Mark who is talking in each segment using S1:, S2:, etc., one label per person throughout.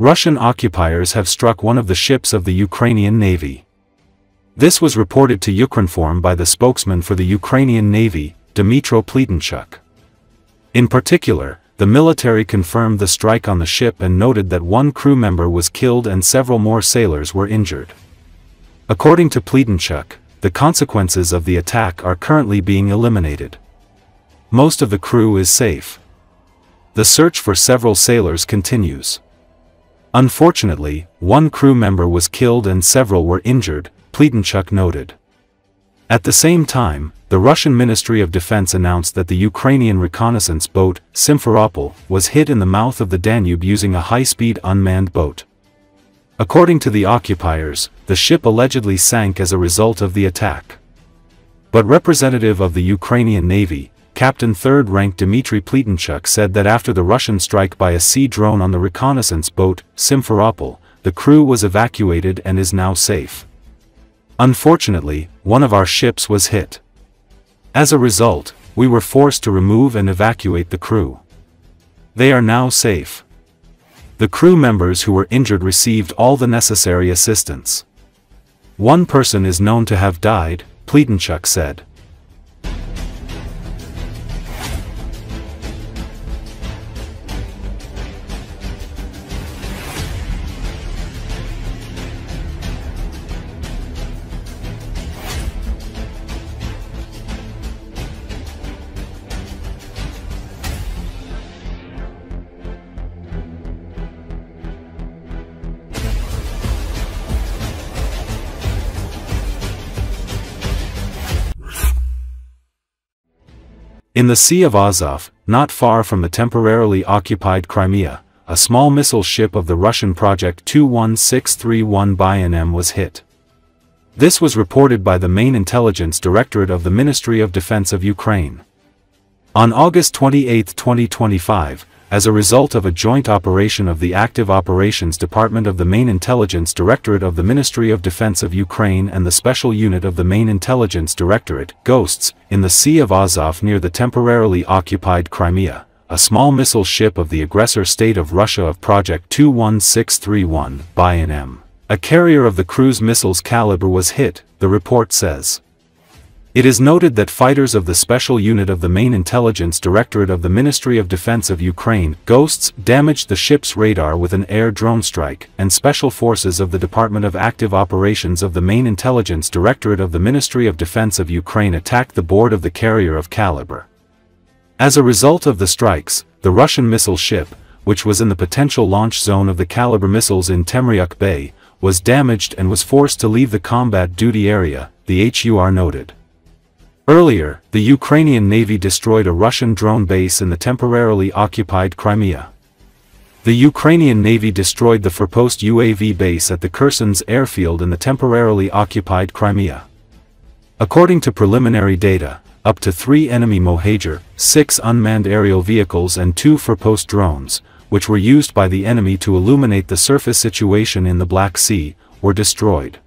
S1: Russian occupiers have struck one of the ships of the Ukrainian Navy. This was reported to Ukrinform by the spokesman for the Ukrainian Navy, Dmytro Pletenchuk. In particular, the military confirmed the strike on the ship and noted that one crew member was killed and several more sailors were injured. According to Pletenchuk, the consequences of the attack are currently being eliminated. Most of the crew is safe. The search for several sailors continues. Unfortunately, one crew member was killed and several were injured, Pletenchuk noted. At the same time, the Russian Ministry of Defense announced that the Ukrainian reconnaissance boat, Simferopol, was hit in the mouth of the Danube using a high-speed unmanned boat. According to the occupiers, the ship allegedly sank as a result of the attack. But representative of the Ukrainian Navy, Captain 3rd Rank Dmytro Pletenchuk said that after the Russian strike by a sea drone on the reconnaissance boat, Simferopol, the crew was evacuated and is now safe. Unfortunately, one of our ships was hit. As a result, we were forced to remove and evacuate the crew. They are now safe. The crew members who were injured received all the necessary assistance. One person is known to have died, Pletenchuk said. In the Sea of Azov, not far from the temporarily occupied Crimea, a small missile ship of the Russian Project 21631 Bynm was hit. This was reported by the main intelligence directorate of the Ministry of Defense of Ukraine. On August 28, 2025, as a result of a joint operation of the Active Operations Department of the Main Intelligence Directorate of the Ministry of Defense of Ukraine and the Special Unit of the Main Intelligence Directorate, Ghosts, in the Sea of Azov near the temporarily occupied Crimea, a small missile ship of the aggressor state of Russia of Project 21631 Bynm, a carrier of the cruise missiles caliber was hit, the report says. It is noted that fighters of the Special Unit of the Main Intelligence Directorate of the Ministry of Defense of Ukraine, Ghosts, damaged the ship's radar with an air drone strike, and special forces of the Department of Active Operations of the Main Intelligence Directorate of the Ministry of Defense of Ukraine attacked the board of the carrier of caliber. As a result of the strikes, the Russian missile ship, which was in the potential launch zone of the caliber missiles in Temryuk Bay, was damaged and was forced to leave the combat duty area, the HUR noted. Earlier, the Ukrainian Navy destroyed a Russian drone base in the temporarily occupied Crimea. The Ukrainian Navy destroyed the Forpost UAV base at the Kherson's airfield in the temporarily occupied Crimea. According to preliminary data, up to 3 enemy Mohajer, 6 unmanned aerial vehicles and 2 Forpost drones, which were used by the enemy to illuminate the surface situation in the Black Sea, were destroyed.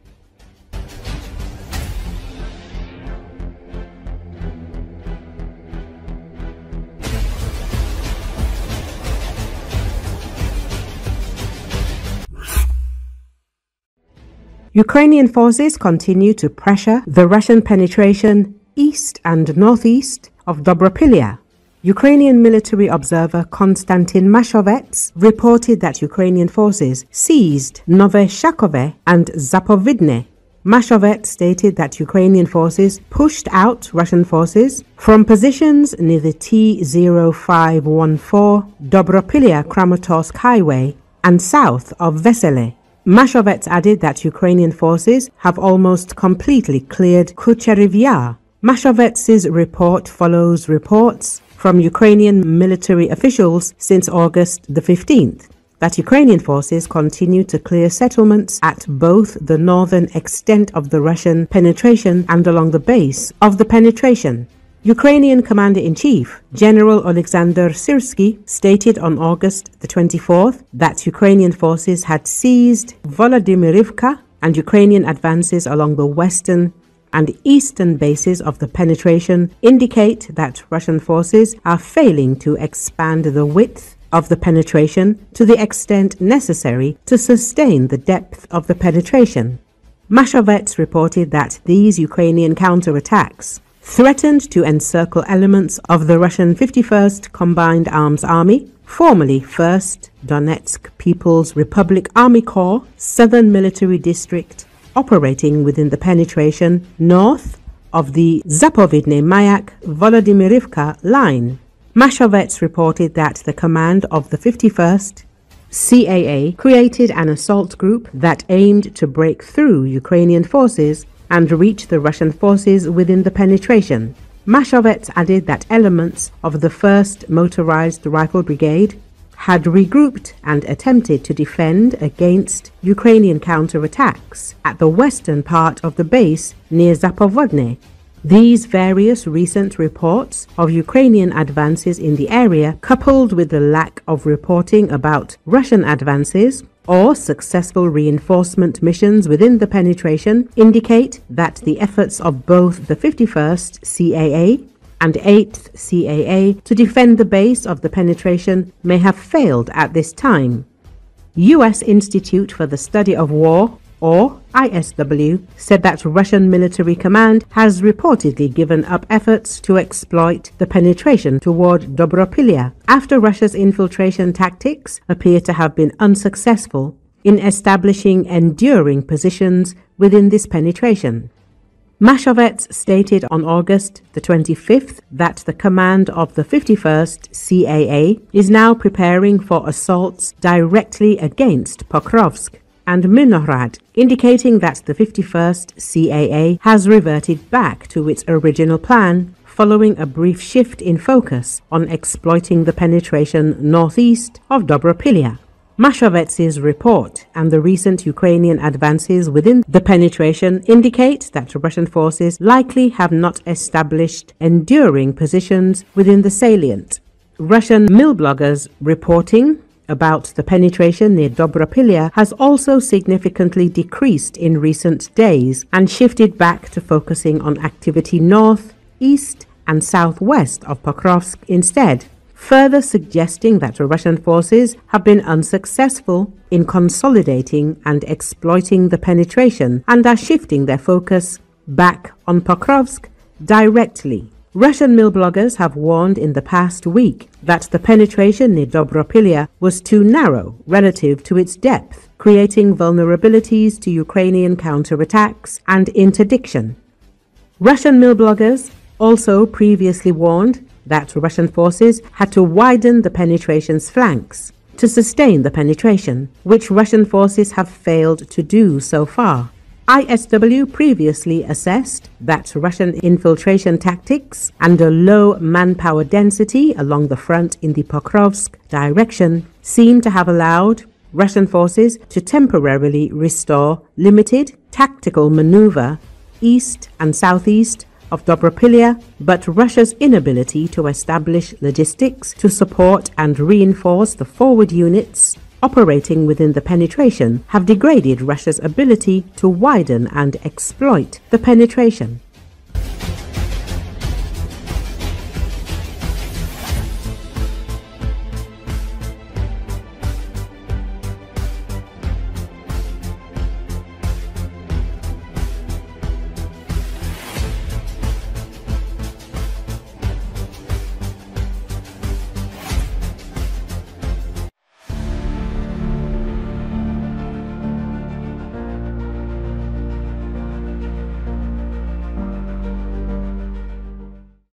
S2: Ukrainian forces continue to pressure the Russian penetration east and northeast of Dobropilya. Ukrainian military observer Konstantin Mashovets reported that Ukrainian forces seized Nove Shakove and Zapovidne. Mashovets stated that Ukrainian forces pushed out Russian forces from positions near the T-0514 Dobropilya-Kramatorsk highway and south of Vesele. Mashovets added that Ukrainian forces have almost completely cleared Kucherov Yar. Mashovets' report follows reports from Ukrainian military officials since August the 15th that Ukrainian forces continue to clear settlements at both the northern extent of the Russian penetration and along the base of the penetration. Ukrainian Commander-in-Chief, General Alexander Syrsky, stated on August the 24th that Ukrainian forces had seized Volodymyrivka and Ukrainian advances along the western and eastern bases of the penetration indicate that Russian forces are failing to expand the width of the penetration to the extent necessary to sustain the depth of the penetration. Mashovets reported that these Ukrainian counterattacks threatened to encircle elements of the Russian 51st Combined Arms Army, formerly 1st Donetsk People's Republic Army Corps, Southern Military District, operating within the penetration north of the Zapovidne-Mayak-Volodymyrivka line. Mashovets reported that the command of the 51st CAA created an assault group that aimed to break through Ukrainian forces and reach the Russian forces within the penetration. Mashovets added that elements of the 1st Motorized Rifle Brigade had regrouped and attempted to defend against Ukrainian counterattacks at the western part of the base near Zapovodne. These various recent reports of Ukrainian advances in the area, coupled with the lack of reporting about Russian advances or successful reinforcement missions within the penetration, indicate that the efforts of both the 51st CAA and 8th CAA to defend the base of the penetration may have failed at this time. U.S. Institute for the Study of War, or ISW, said that Russian military command has reportedly given up efforts to exploit the penetration toward Dobropilya after Russia's infiltration tactics appear to have been unsuccessful in establishing enduring positions within this penetration. Mashovets stated on August the 25th that the command of the 51st CAA is now preparing for assaults directly against Pokrovsk and Minohrad, indicating that the 51st CAA has reverted back to its original plan following a brief shift in focus on exploiting the penetration northeast of Dobropilya. Mashovets's report and the recent Ukrainian advances within the penetration indicate that Russian forces likely have not established enduring positions within the salient. Russian mill bloggers reporting about the penetration near Dobropilya has also significantly decreased in recent days and shifted back to focusing on activity north, east, and southwest of Pokrovsk instead, further suggesting that Russian forces have been unsuccessful in consolidating and exploiting the penetration and are shifting their focus back on Pokrovsk directly. Russian mill bloggers have warned in the past week that the penetration near Dobropilya was too narrow relative to its depth, creating vulnerabilities to Ukrainian counterattacks and interdiction. Russian mill bloggers also previously warned that Russian forces had to widen the penetration's flanks to sustain the penetration, which Russian forces have failed to do so far. ISW previously assessed that Russian infiltration tactics and a low manpower density along the front in the Pokrovsk direction seem to have allowed Russian forces to temporarily restore limited tactical maneuver east and southeast of Dobropilya, but Russia's inability to establish logistics to support and reinforce the forward units operating within the penetration have degraded Russia's ability to widen and exploit the penetration.